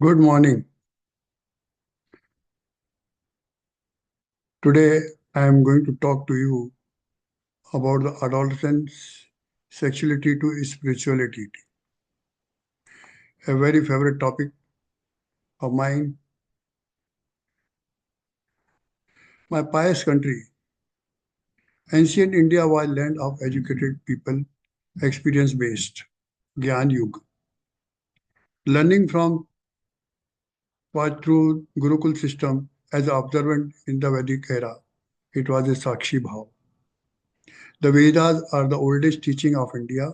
Good morning. Today I am going to talk to you about the adolescent's sexuality to spirituality, a very favorite topic of mine. My pious country, ancient India was land of educated people, experience based, Gyan Yug. Learning from was through Gurukul system as observant in the Vedic era. It was a Sakshi Bhav. The Vedas are the oldest teaching of India.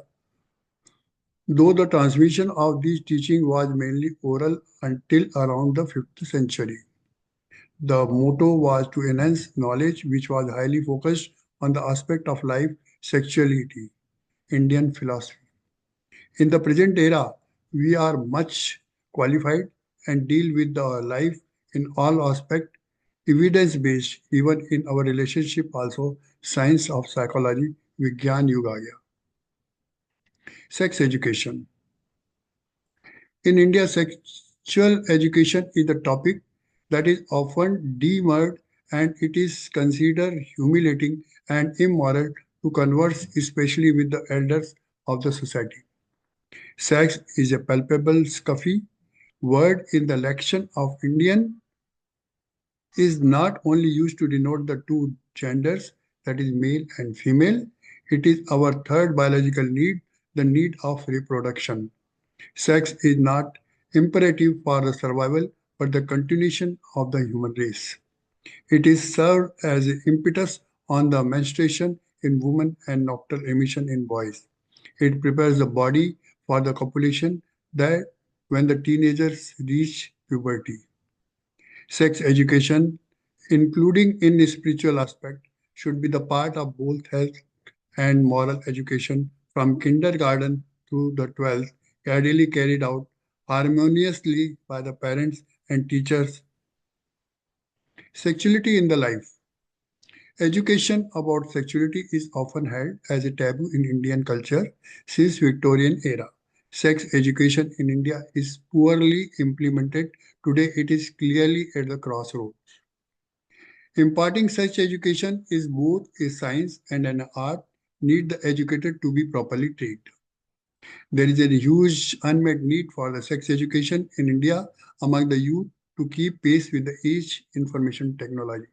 Though the transmission of these teaching was mainly oral until around the 5th century. The motto was to enhance knowledge, which was highly focused on the aspect of life, sexuality, Indian philosophy. In the present era, we are much qualified and deal with the life in all aspects, evidence-based, even in our relationship also, science of psychology, Vigyan Yuga. Sex education. In India, sexual education is the topic that is often demeaned and it is considered humiliating and immoral to converse, especially with the elders of the society. Sex is a palpable, scuffy word in the lexion of Indian is not only used to denote the two genders, that is male and female, it is our third biological need, the need of reproduction. Sex is not imperative for the survival but the continuation of the human race. It is served as an impetus on the menstruation in women and nocturnal emission in boys. It prepares the body for the copulation that when the teenagers reach puberty. Sex education, including in the spiritual aspect, should be the part of both health and moral education from kindergarten to the 12th, ideally carried out harmoniously by the parents and teachers. Sexuality in the life. Education about sexuality is often held as a taboo in Indian culture since Victorian era. Sex education in India is poorly implemented. Today it is clearly at the crossroads. Imparting such education is both a science and an art, need the educated to be properly trained. There is a huge unmet need for the sex education in India among the youth to keep pace with the age information technology.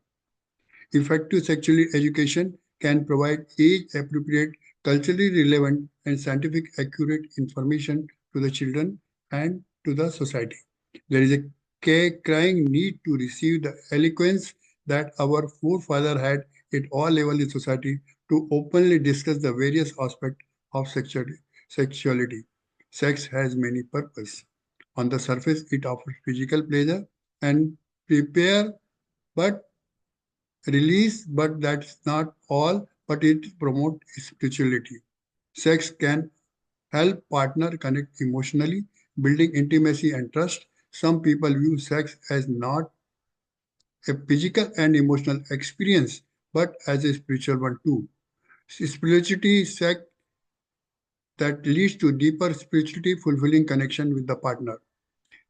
Effective sexual education can provide age-appropriate, culturally relevant, and scientific accurate information to the children and to the society. There is a crying need to receive the eloquence that our forefathers had at all levels in society to openly discuss the various aspects of sexuality. Sex has many purposes. On the surface, it offers physical pleasure and prepare, but release, but that's not all, but it promotes spirituality. Sex can help partner connect emotionally, building intimacy and trust. Some people view sex as not a physical and emotional experience, but as a spiritual one too. Spirituality sex that leads to deeper spirituality, fulfilling connection with the partner.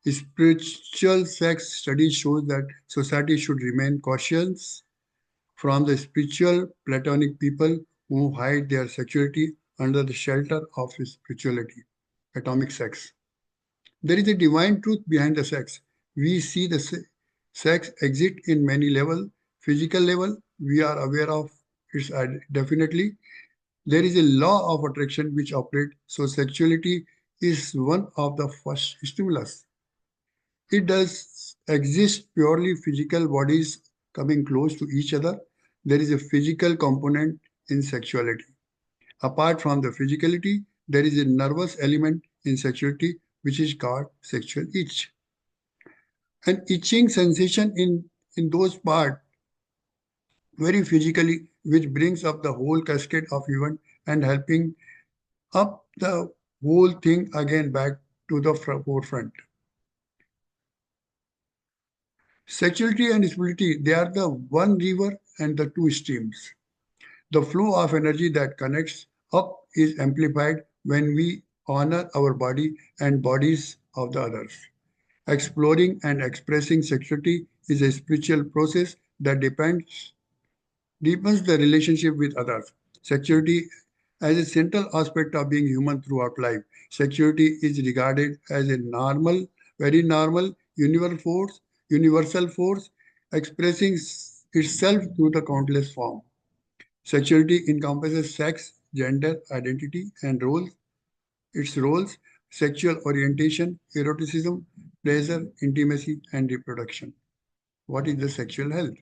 Spiritual sex studies show that society should remain cautious from the spiritual platonic people who hide their sexuality under the shelter of spirituality. Atomic sex. There is a divine truth behind the sex. We see the sex exist in many levels. Physical level, we are aware of it definitely. There is a law of attraction which operates, so sexuality is one of the first stimulus. It does exist purely physical bodies coming close to each other. There is a physical component in sexuality. Apart from the physicality, there is a nervous element in sexuality which is called sexual itch. An itching sensation in those parts very physically, which brings up the whole cascade of event and helping up the whole thing again back to the forefront. Sexuality and spirituality, they are the one river and the two streams. The flow of energy that connects up is amplified when we honor our body and bodies of the others. Exploring and expressing sexuality is a spiritual process that deepens the relationship with others. Sexuality as a central aspect of being human throughout life. Sexuality is regarded as a normal, very normal, universal force expressing itself through the countless forms. Sexuality encompasses sex, gender, identity, and its roles, sexual orientation, eroticism, pleasure, intimacy, and reproduction. What is the sexual health?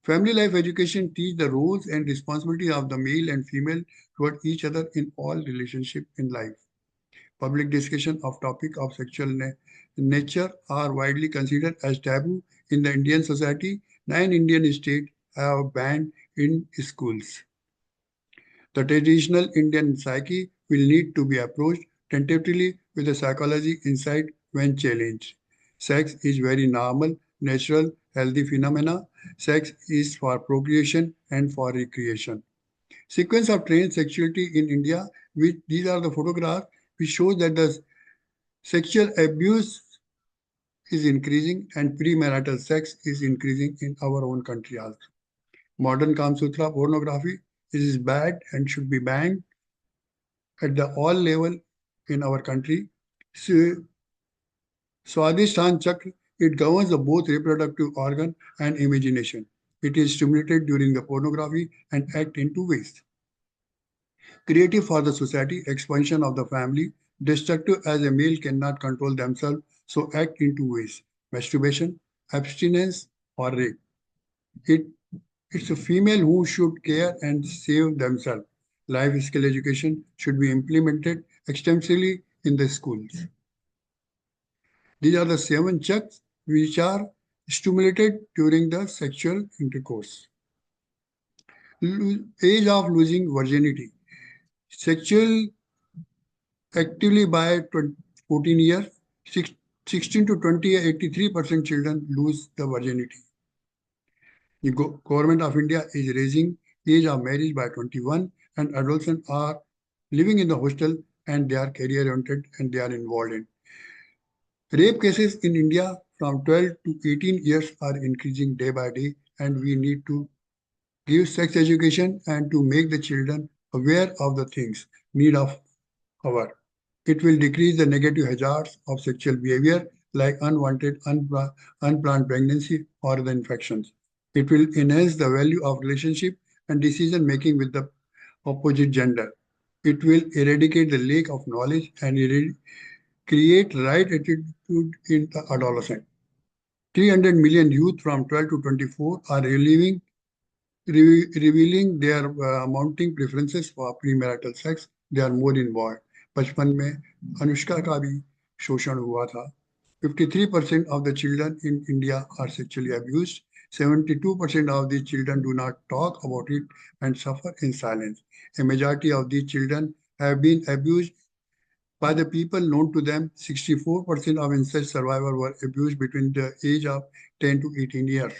Family life education teach the roles and responsibility of the male and female toward each other in all relationship in life. Public discussion of topic of sexual nature are widely considered as taboo in the Indian society. 9 Indian states have banned in schools. The traditional Indian psyche will need to be approached tentatively with a psychology insight when challenged. Sex is very normal, natural, healthy phenomena. Sex is for procreation and for recreation. Sequence of trained sexuality in India, which these are the photographs, which show that the sexual abuse is increasing and premarital sex is increasing in our own country also. Modern Kama Sutra pornography is bad and should be banned at the all level in our country. So, Swadhisthana Chakra, it governs the both reproductive organ and imagination. It is stimulated during the pornography and act in two ways. Creative for the society, expansion of the family, destructive as a male cannot control themselves, so act in two ways. Masturbation, abstinence, or rape. It, it's a female who should care and save themselves. Life skill education should be implemented extensively in the schools. These are the 7 checks which are stimulated during the sexual intercourse. Age of losing virginity. Sexual actively by 14 years, 16 to 20, 83% children lose the virginity. The government of India is raising age of marriage by 21 and adolescents are living in the hostel and they are career oriented and they are involved in. Rape cases in India from 12 to 18 years are increasing day by day, and we need to give sex education and to make the children aware of the things need of our. It will decrease the negative hazards of sexual behavior like unwanted, unplanned pregnancy or the infections. It will enhance the value of relationship and decision making with the opposite gender. It will eradicate the lack of knowledge and create right attitude in the adolescent. 300 million youth from 12 to 24 are revealing their mounting preferences for premarital sex. They are more involved. बचपन में अनुष्का का भी शोषण हुआ था. 53% of the children in India are sexually abused. 72% of these children do not talk about it and suffer in silence. A majority of these children have been abused by the people known to them. 64% of incest survivors were abused between the age of 10 to 18 years.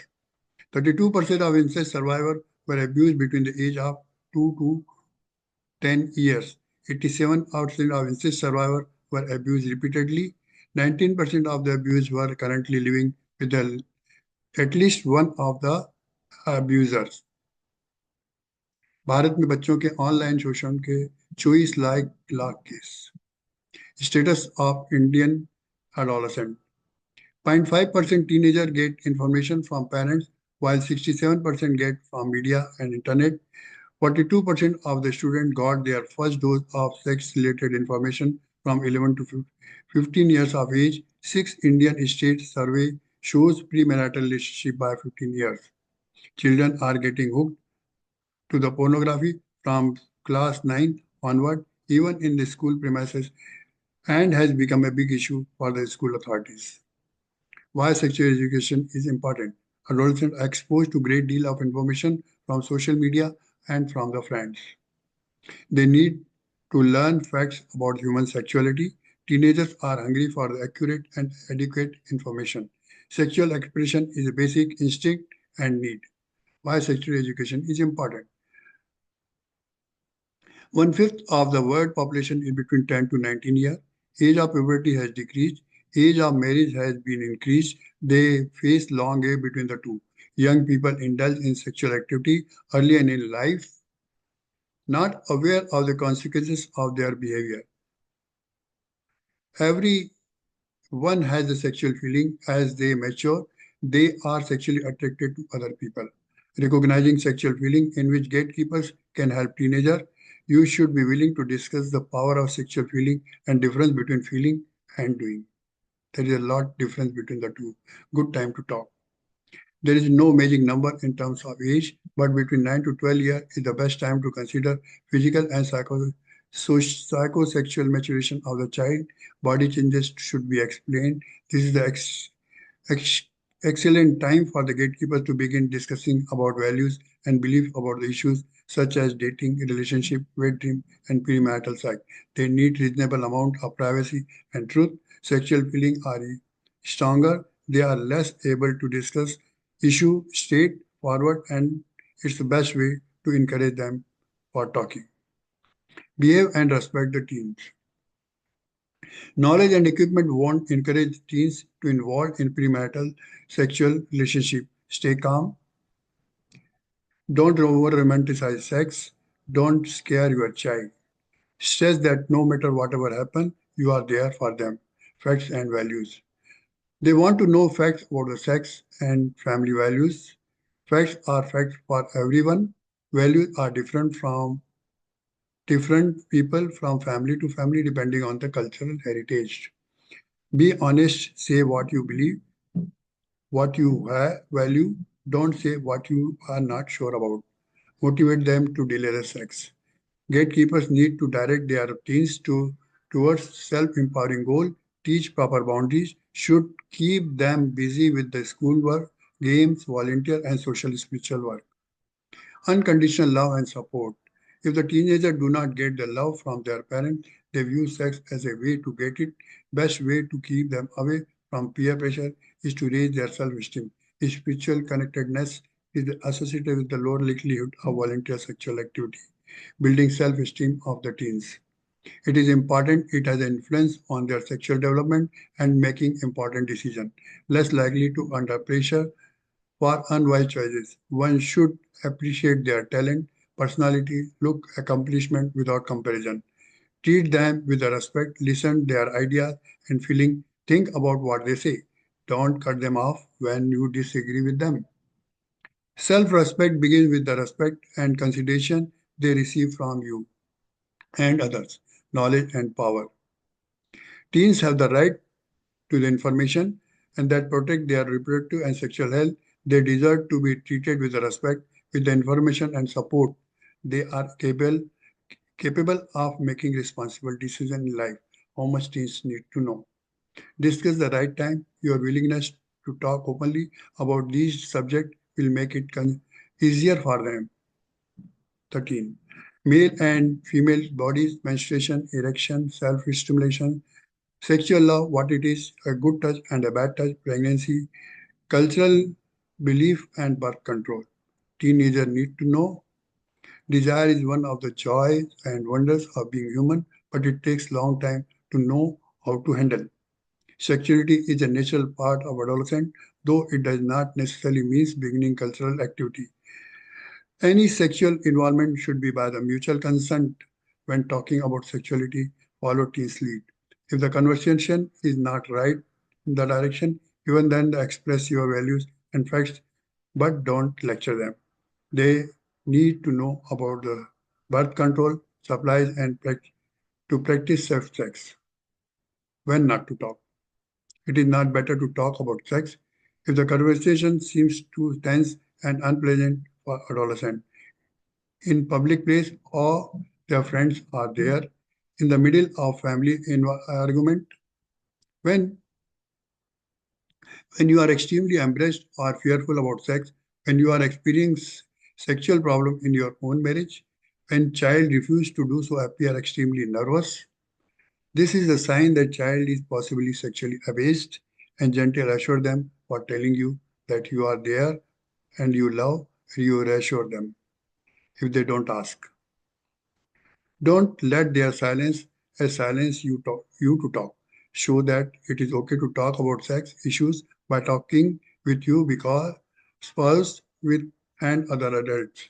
32% of incest survivors were abused between the age of 2 to 10 years. 87% of incest survivors were abused repeatedly. 19% of the abused were currently living with at least one of the abusers. Bharat में बच्चों के online शोषण के 24 lakh case. Status of Indian adolescent. 0.5% teenagers get information from parents, while 67% get from media and internet. 42% of the students got their first dose of sex-related information from 11 to 15 years of age. 6 Indian states survey shows premarital relationship by 15 years. Children are getting hooked to the pornography from class 9 onward, even in the school premises, and has become a big issue for the school authorities. Why sexual education is important. Adolescents are exposed to a great deal of information from social media and from the friends. They need to learn facts about human sexuality. Teenagers are hungry for the accurate and adequate information. Sexual expression is a basic instinct and need. Why sexual education is important. 1/5 of the world population is between 10 to 19 years. Age of puberty has decreased. Age of marriage has been increased. They face long gap between the two. Young people indulge in sexual activity early in life, not aware of the consequences of their behavior. Everyone has a sexual feeling as they mature. They are sexually attracted to other people. Recognizing sexual feeling in which gatekeepers can help teenager. You should be willing to discuss the power of sexual feeling and difference between feeling and doing. There is a lot difference between the two. Good time to talk. There is no magic number in terms of age, but between 9 to 12 years is the best time to consider physical and psychosexual maturation of the child. Body changes should be explained. This is the ex- excellent time for the gatekeepers to begin discussing about values and belief about the issues such as dating, relationship, wet dream, and premarital sex. They need reasonable amount of privacy and truth. Sexual feelings are stronger. They are less able to discuss issue straight forward, and it's the best way to encourage them for talking. Behave and respect the teens. Knowledge and equipment won't encourage teens to involve in premarital sexual relationship. Stay calm. Don't over romanticize sex. Don't scare your child. Stress that no matter whatever happens, you are there for them. Facts and values. They want to know facts about the sex and family values. Facts are facts for everyone. Values are different from different people from family to family depending on the cultural heritage. Be honest, say what you believe, what you value. Don't say what you are not sure about. Motivate them to delay the sex. Gatekeepers need to direct their teens towards self-empowering goal, teach proper boundaries, should keep them busy with the schoolwork, games, volunteer, and social spiritual work. Unconditional love and support. If the teenager do not get the love from their parents, they view sex as a way to get it. Best way to keep them away from peer pressure is to raise their self-esteem. Spiritual connectedness is associated with the lower likelihood of volunteer sexual activity, building self-esteem of the teens. It is important, it has an influence on their sexual development and making important decisions. Less likely to under pressure for unwise choices. One should appreciate their talent, personality, look, accomplishment without comparison. Treat them with respect, listen their ideas and feeling, think about what they say. Don't cut them off when you disagree with them. Self-respect begins with the respect and consideration they receive from you and others, knowledge and power. Teens have the right to the information and that protect their reproductive and sexual health. They deserve to be treated with respect, with the information and support. They are capable of making responsible decisions in life. How much teens need to know. Discuss the right time. Your willingness to talk openly about these subjects will make it easier for them. 13. Male and female bodies, menstruation, erection, self-stimulation, sexual love, what it is, a good touch and a bad touch, pregnancy, cultural belief and birth control. Teenagers need to know. Desire is one of the joys and wonders of being human, but it takes long time to know how to handle. Sexuality is a natural part of adolescence, though it does not necessarily mean beginning cultural activity. Any sexual involvement should be by the mutual consent when talking about sexuality, follow teens lead. If the conversation is not right in the direction, even then express your values and facts, but don't lecture them. They need to know about the birth control, supplies, and to practice safe sex. When not to talk. It is not better to talk about sex if the conversation seems too tense and unpleasant for adolescents. In public place or their friends are there in the middle of family argument when when you are extremely embarrassed or fearful about sex, when you are experiencing sexual problem in your own marriage, when child refuse to do so appear extremely nervous. This is a sign that child is possibly sexually abused, and gentle assure them for telling you that you are there and you love, you reassure them if they don't ask. Don't let their silence silence you to talk. show that it is okay to talk about sex issues by talking with you because spouse with and other adults.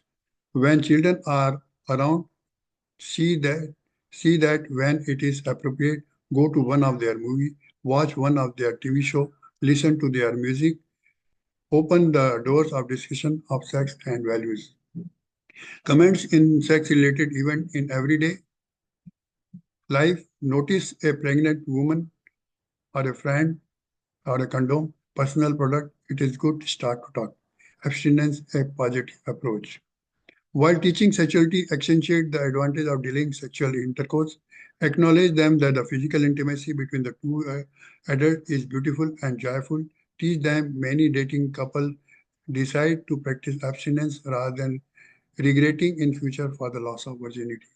When children are around, see that see that when it is appropriate, go to one of their movie, watch one of their TV show, listen to their music, open the doors of discussion of sex and values. Comments in sex related event in everyday life. Notice a pregnant woman or a friend or a condom, personal product. It is good to start to talk. Abstinence, a positive approach. While teaching sexuality, accentuate the advantage of dealing sexual intercourse. Acknowledge them that the physical intimacy between the two adults is beautiful and joyful. Teach them many dating couple decide to practice abstinence rather than regretting in future for the loss of virginity.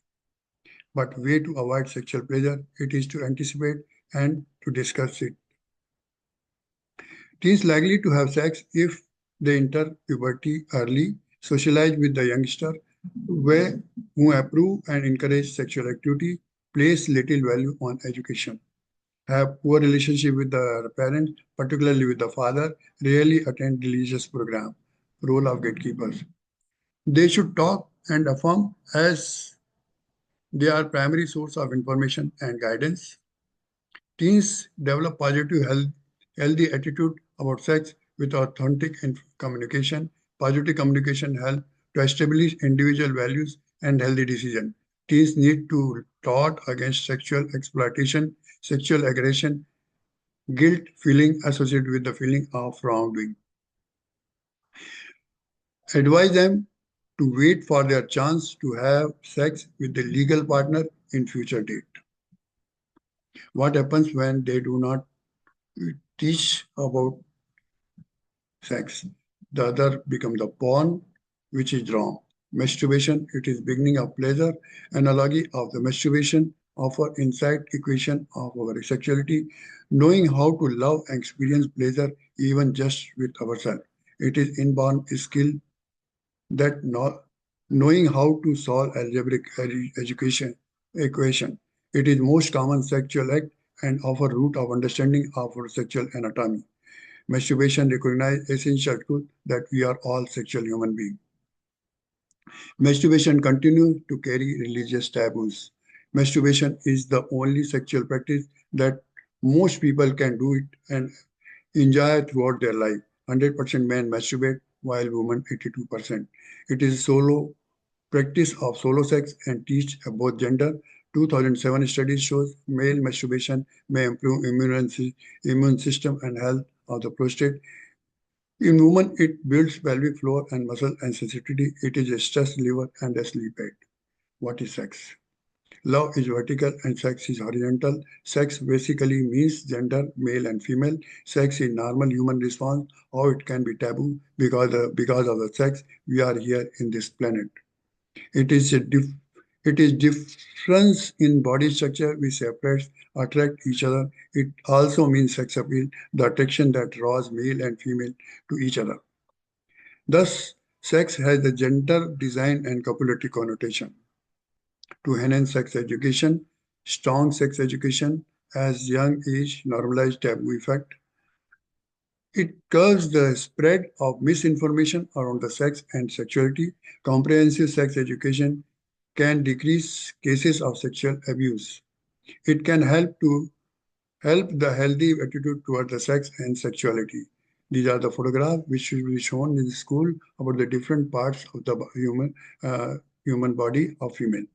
But way to avoid sexual pleasure, it is to anticipate and to discuss it. Teens likely to have sex if they enter puberty early, socialize with the youngster where, who approve and encourage sexual activity, place little value on education, have poor relationship with the parents, particularly with the father, rarely attend religious program, role of gatekeepers. They should talk and affirm as they are primary source of information and guidance. Teens develop positive healthy attitude about sex with authentic communication. Positive communication help to establish individual values and healthy decision. Teens need to taught against sexual exploitation, sexual aggression, guilt feeling associated with the feeling of wrongdoing. Advise them to wait for their chance to have sex with the legal partner in future date. What happens when they do not teach about sex? The other become the porn, which is wrong. Masturbation, it is beginning of pleasure. Analogy of the masturbation offer insight equation of our sexuality, knowing how to love and experience pleasure even just with ourselves. It is inborn skill that knowing how to solve algebraic education equation. It is most common sexual act and offer root of understanding of our sexual anatomy. Masturbation recognizes essential truth that we are all sexual human beings. Masturbation continues to carry religious taboos. Masturbation is the only sexual practice that most people can do it and enjoy throughout their life. 100% men masturbate while women 82%. It is solo practice of solo sex and teach both gender. 2007 study shows male masturbation may improve immune system and health of the prostate. In women, it builds pelvic floor and muscle and sensitivity. It is a stress liver and a sleep aid. What is sex? Love is vertical and sex is horizontal. Sex basically means gender, male and female. Sex is normal human response. How it can be taboo because of the sex we are here in this planet. It is it is difference in body structure which separates, attract each other. It also means sex appeal, the attraction that draws male and female to each other. Thus, sex has a gender, design, and copulatory connotation. To enhance sex education, strong sex education as young age normalized taboo effect. It curbs the spread of misinformation around the sex and sexuality. Comprehensive sex education can decrease cases of sexual abuse. It can help the healthy attitude toward the sex and sexuality. These are the photographs which will be shown in the school about the different parts of the human body of female.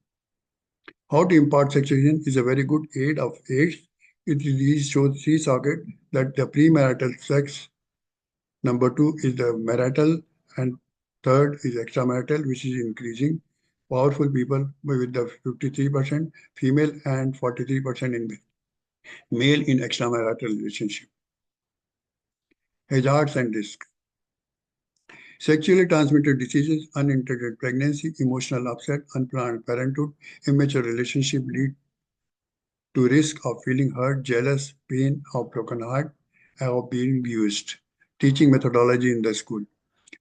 How to impart sex education is a very good aid of age. It is shows three socket that the premarital sex, number two is the marital, and third is extramarital, which is increasing. Powerful people with the 53% female and 43% in male in extramarital relationship. Hazards and risks. Sexually transmitted diseases, unintended pregnancy, emotional upset, unplanned parenthood, immature relationship lead to risk of feeling hurt, jealous, pain, or broken heart, or being abused. Teaching methodology in the school.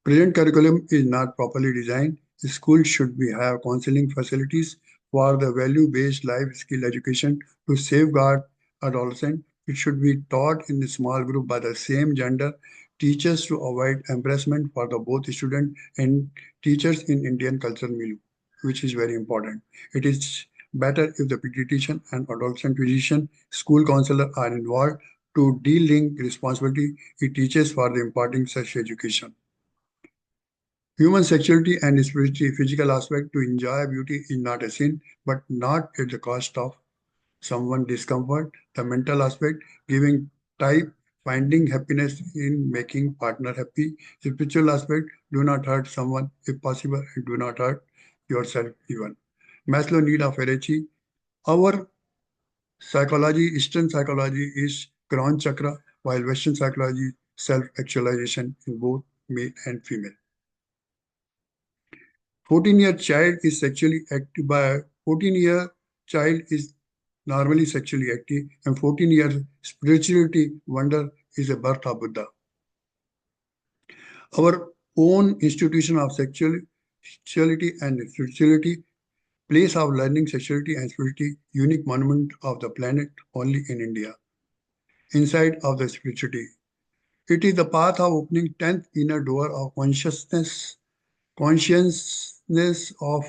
Present curriculum is not properly designed. Schools should have counseling facilities for the value-based life skill education to safeguard adolescents It should be taught in a small group by the same gender teachers to avoid embarrassment for the both student and teachers in Indian cultural milieu, which is very important. It is better if the pediatrician and adolescent physician, school counselor are involved to de-link responsibility it teaches for the imparting such education. Human sexuality and spirituality, physical aspect to enjoy beauty is not a sin, but not at the cost of someone discomfort. The mental aspect, giving type, finding happiness in making partner happy. Spiritual aspect, do not hurt someone if possible, and do not hurt yourself even. Maslow need of hierarchy. Our psychology, Eastern psychology is crown chakra, while Western psychology self-actualization in both male and female. 14-year child is sexually active by 14-year child is normally sexually active, and 14-year spirituality wonder is a birth of Buddha. Our own institution of sexuality and spirituality, place of learning sexuality and spirituality, unique monument of the planet only in India. Inside of the spirituality, it is the path of opening 10th inner door of consciousness of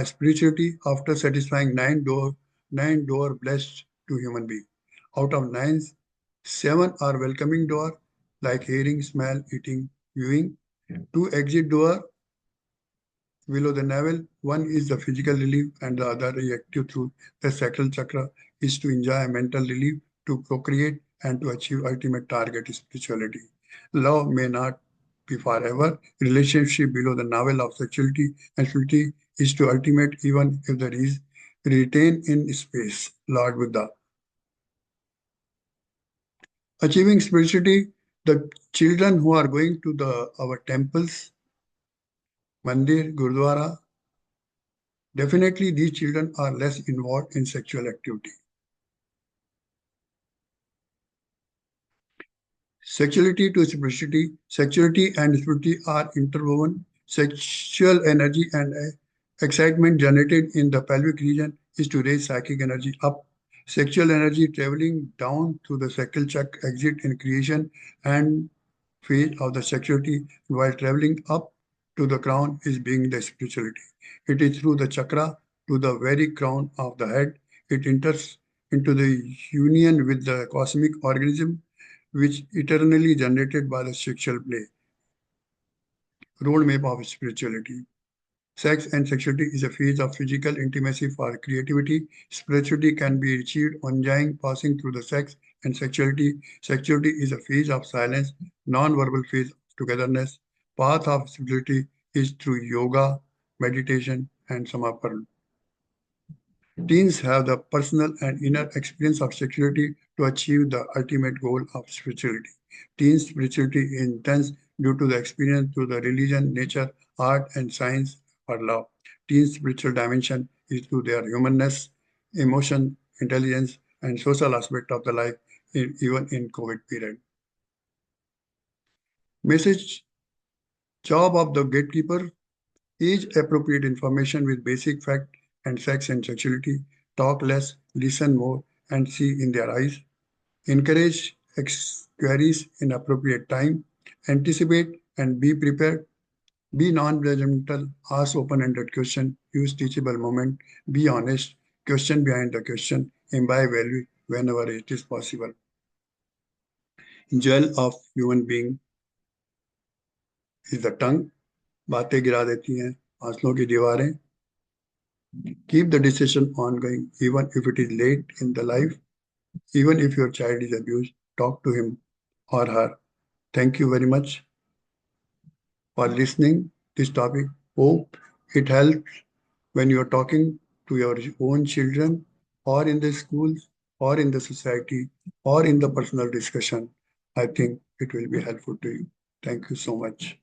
spirituality after satisfying nine door blessed to human being. Out of nine, seven are welcoming door like hearing, smell, eating, viewing. Two exit door below the navel. One is the physical relief and the other reactive through the sacral chakra is to enjoy mental relief, to procreate and to achieve ultimate target spirituality. Love may not be forever. Relationship below the navel of sexuality and spirituality is to ultimate even if there is retain in space. Lord Buddha. Achieving spirituality, the children who are going to the our temples, mandir, gurdwara, definitely these children are less involved in sexual activity. Sexuality to spirituality, sexuality and spirituality are interwoven. Sexual energy and excitement generated in the pelvic region is to raise psychic energy up. Sexual energy traveling down through the sacral chakra exit in creation and phase of the sexuality, while traveling up to the crown is being the spirituality. It is through the chakra to the very crown of the head. It enters into the union with the cosmic organism which eternally generated by the sexual play. Roadmap of spirituality. Sex and sexuality is a phase of physical intimacy for creativity. Spirituality can be achieved enjoying passing through the sex and sexuality. Sexuality is a phase of silence, non-verbal phase of togetherness. Path of spirituality is through yoga, meditation, and samadhi. Teens have the personal and inner experience of sexuality to achieve the ultimate goal of spirituality. Teens' spirituality is intense due to the experience through the religion, nature, art, and science or love. Teens' spiritual dimension is through their humanness, emotion, intelligence, and social aspect of the life, even in COVID period. Message: job of the gatekeeper: age-appropriate information with basic fact and sex and sexuality. Talk less, listen more, and see in their eyes. Encourage queries in appropriate time. Anticipate and be prepared. Be non-judgmental. Ask open-ended question. Use teachable moment. Be honest. Question behind the question. Imbibe value whenever it is possible. Jewel of human being is the tongue. बातें गिरा देती हैं आंसुओं की दीवारें. Keep the decision ongoing, even if it is late in the life, even if your child is abused, talk to him or her. Thank you very much for listening this topic. Hope it helps when you are talking to your own children or in the schools or in the society or in the personal discussion. I think it will be helpful to you. Thank you so much.